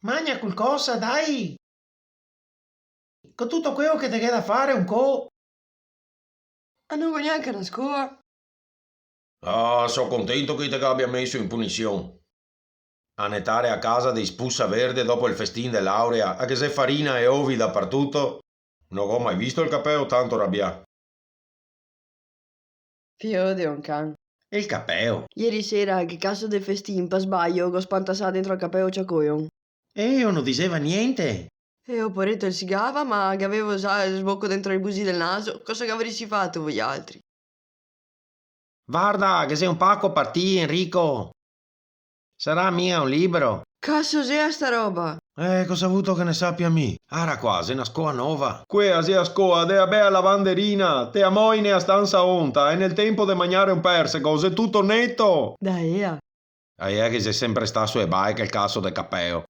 Mangia qualcosa, dai! Con tutto quello che ti da fare un co'. Ma non vuoi neanche una scuola? Ah, sono contento che ti abbia messo in punizione. Annetare a casa di spuzza verde dopo il festin de laurea, anche se farina e ovi dappertutto. Non ho mai visto il capeo tanto arrabbiato. Figlio di un can. E il capeo? Ieri sera, che cazzo di festin, per sbaglio, ho spantassato dentro il capello ciacoio. E io non diceva niente. E ho porretto il sigava, ma che avevo già il sbocco dentro i busi del naso. Cosa che avresti fatto voi altri? Guarda, che sei un pacco partì, Enrico. Sarà mia un libro. Cazzo sia sta roba? Cosa ha avuto che ne sappia me? Ara qua, se una scoa nuova. Quea sia scoa de bea lavanderina, te amoine a stanza onta, e nel tempo de mangiare un persico, se tutto netto. Dai, Che sei sempre sta su e bai che il cazzo del capeo.